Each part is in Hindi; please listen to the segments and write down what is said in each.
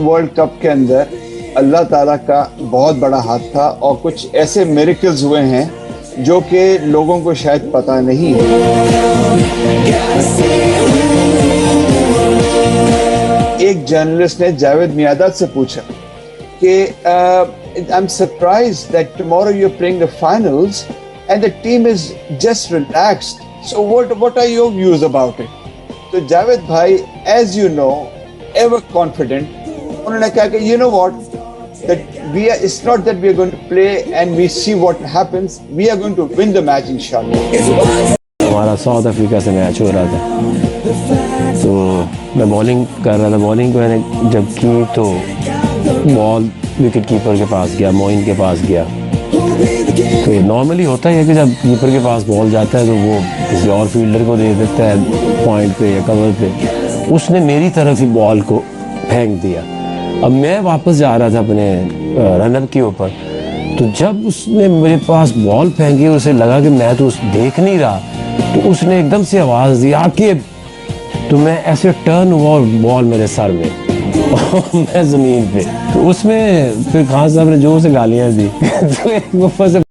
वर्ल्ड कप के अंदर अल्लाह ताला का बहुत बड़ा हाथ था और कुछ ऐसे मिरेकल्स हुए हैं जो कि लोगों को शायद पता नहीं है। एक जर्नलिस्ट ने जावेद मियांदाद से पूछा कि I am surprised that tomorrow you are playing the finals and the team is just relaxed, so what are your views about it? तो जावेद भाई, as you know, ever confident, उन्होंने कहा कि you know what, that it's not that we are going to play and we see what happens, we are going to win the match inshallah. हमारा साउथ अफ्रीका से मैच हो रहा था, तो मैं बॉलिंग कर रहा था। बॉलिंग को मैंने जब की तो बॉल विकेट कीपर के पास गया, मोइन के पास गया। तो ये नॉर्मली होता है कि जब कीपर के पास बॉल जाता है तो वो किसी और फील्डर को दे देता है पॉइंट पे या कवर पे। उसने मेरी तरफ ही बॉल को फेंक दिया। अब मैं वापस जा रहा था अपने रनअप के ऊपर, तो जब उसने मेरे पास बॉल फेंकी, उसे लगा कि मैं तो देख नहीं रहा, तो उसने एकदम से आवाज़ दी आके, तो मैं ऐसे टर्न हुआ और बॉल मेरे सर में और मैं ज़मीन पे। तो उसमें फिर खान साहब ने जोर से गालियाँ दी। तो एक ऊपर से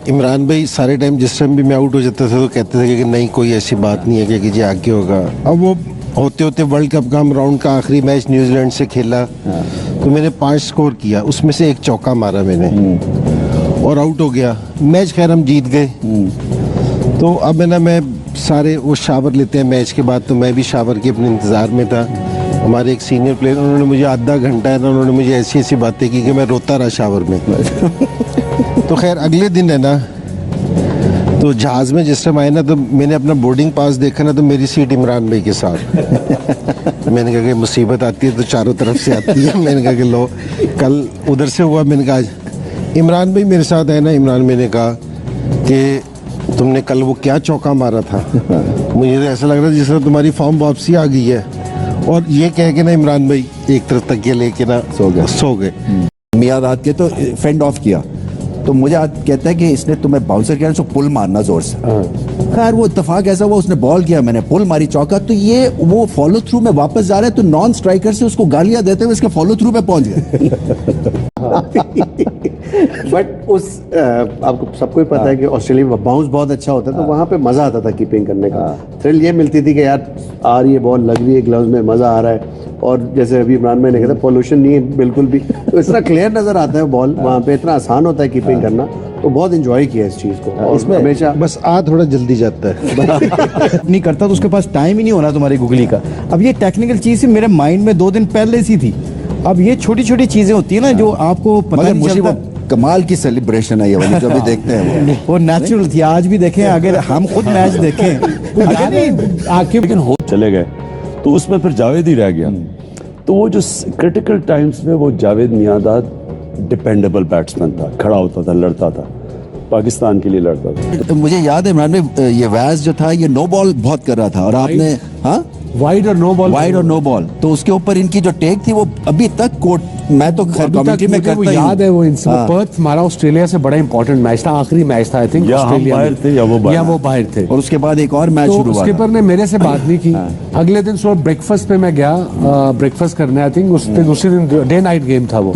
इमरान भाई सारे टाइम जिस टाइम भी मैं आउट हो जाता था तो कहते थे कि नहीं कोई ऐसी बात नहीं है कि जी आगे होगा। अब वो होते होते वर्ल्ड कप का हम राउंड का आखिरी मैच न्यूजीलैंड से खेला, तो मैंने 5 स्कोर किया, उसमें से 1 चौका मारा मैंने और आउट हो गया। मैच खैर हम जीत गए। तो अब है ना, मैं सारे वो शावर लेते हैं मैच के बाद, तो मैं भी शावर के अपने इंतज़ार में था। हमारे एक सीनियर प्लेयर, उन्होंने मुझे आधा घंटा है ना, उन्होंने मुझे ऐसी ऐसी बातें की कि मैं रोता रहा शावर में। तो खैर अगले दिन है ना, तो जहाज़ में जिस टाइम आए ना, तो मैंने अपना बोर्डिंग पास देखा ना, तो मेरी सीट इमरान भाई के साथ। मैंने कहा कि मुसीबत आती है तो चारों तरफ से आती है। मैंने कहा कि लो, कल उधर से हुआ, मैंने कहा इमरान भाई मेरे साथ है ना। इमरान मैंने कहा कि तुमने कल वो क्या चौका मारा था, मुझे तो ऐसा लग रहा है जिस तरह तुम्हारी फॉर्म वापसी आ गई है। और ये कह के ना इमरान भाई एक तरफ तकिया लेके ना सो गए। मियांदाद के तो फेंड ऑफ किया, तो मुझे आज कहता है कि इसने तुम्हें बाउंसर किया, उसको पुल मारना जोर से। खैर वो इत्तेफाक ऐसा हुआ, उसने बॉल किया, मैंने पुल मारी, चौका। तो ये वो फॉलो थ्रू में वापस जा रहे हैं, तो नॉन स्ट्राइकर से उसको गालियां देते हुए इसके फॉलो थ्रू में पहुंच गए। बट उस आपको सबको ही पता है कि ऑस्ट्रेलिया में बाउंस बहुत अच्छा होता है, तो वहाँ पे मजा आता था कीपिंग करने का। थ्रिल ये मिलती थी कि यार आ रही है बॉल, लग रही है ग्लव्स में, मजा आ रहा है। और जैसे अभी इमरान भाई ने कहा, पोल्यूशन नहीं है बिल्कुल भी, तो इतना क्लियर नजर आता है बॉल वहाँ पे, इतना आसान होता है कीपिंग करना। तो बहुत इंजॉय किया इस चीज को। और इसमें हमेशा बस थोड़ा जल्दी जाता है। नहीं करता तो उसके पास टाइम ही नहीं होना तुम्हारी गुगली का। अब ये टेक्निकल चीज मेरे माइंड में 2 दिन पहले सी थी। अब ये छोटी छोटी चीजें होती है ना जो आपको पता नहीं चलता। कमाल की सेलिब्रेशन है ये वाली जो अभी देखते हैं वो नेचुरल थी। आज भी देखें, अगर हम खुद मैच देखें, आके लेकिन हो चले गए तो उसमें फिर जावेद ही रह गया। तो वो जो क्रिटिकल टाइम्स में वो जावेद मियांदाद डिपेंडेबल बैट्समैन था, खड़ा होता था, लड़ता था, पाकिस्तान के लिए लड़ता था। तो मुझे याद है इमरान भाई, ये वैज जो था ये नो बॉल बहुत कर रहा था, और आपने वाइड और नो बॉल, तो उसके ऊपर इनकी जो टेक थी वो अभी तक कोर्ट, मैं तो कमेंट्री में करता हूं, याद है वो पर्थ हमारा ऑस्ट्रेलिया से बड़ा इंपॉर्टेंट मैच था, आखिरी मैच था आई थिंक, ऑस्ट्रेलिया बाहर थे या वो बाहर थे। और उसके बाद एक और मैच शुरू हुआ। उसके पर ने मेरे से बात नहीं की। अगले दिन सुबह ब्रेकफास्ट पे मैं गया, ब्रेकफास्ट करने, आई थिंक उसी दिन डे नाइट गेम था वो।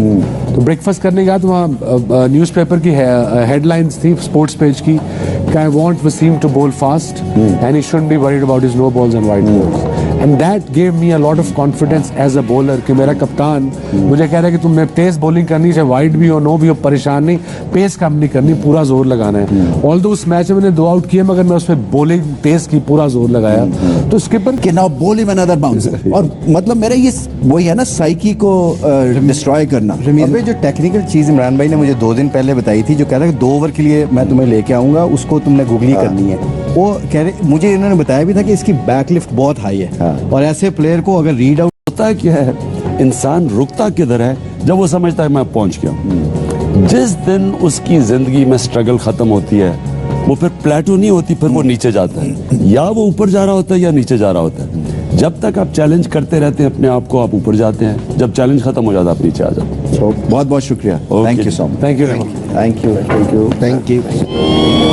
तो ब्रेकफास्ट करने गया तो वहाँ न्यूज़पेपर की हेडलाइंस थी स्पोर्ट्स पेज की, I want Wasim to bowl fast and he shouldn't be worried about his no balls and wide balls. And that gave me a lot of confidence as a bowler कि मेरा कप्तान मुझे कह रहा है कि तुम्हें तेज बॉलिंग करनी, चाहे वाइड भी हो नो भी हो, परेशान नहीं, पेस कम नहीं करनी, पूरा जोर लगाना है। ऑल्दो उस मैच में मैंने 2 आउट किए, मगर मैं उसमें बॉलिंग तेज की, पूरा जोर लगाया। तो स्किपर कि now ball him another bouncer, और मतलब मेरा ये वही है ना, साइकी को डिस्ट्रॉय करना। अबे जो टेक्निकल चीज इमरान भाई ने मुझे 2 दिन पहले बताई थी, जो कह रहा है 2 ओवर के लिए मैं तुम्हें लेके आऊंगा, उसको तुमने गुगली करनी है। वो कह रहे, मुझे इन्होंने बताया भी था कि इसकी बैकलिफ्ट बहुत हाई है, और ऐसे प्लेयर को अगर रीड आउट होता है क्या है, इंसान रुकता किधर है जब वो समझता है मैं पहुंच गया। जिस दिन उसकी जिंदगी में स्ट्रगल खत्म होती है, वो फिर प्लेटो नहीं होती, फिर वो नीचे जाता है, या वो ऊपर जा रहा होता है या नीचे जा रहा होता है। जब तक आप चैलेंज करते रहते हैं अपने आप को, आप ऊपर जाते हैं, जब चैलेंज खत्म हो जाता है आप नीचे आ जाते हैं। बहुत बहुत शुक्रिया, thank you so much, thank you, thank you, thank you.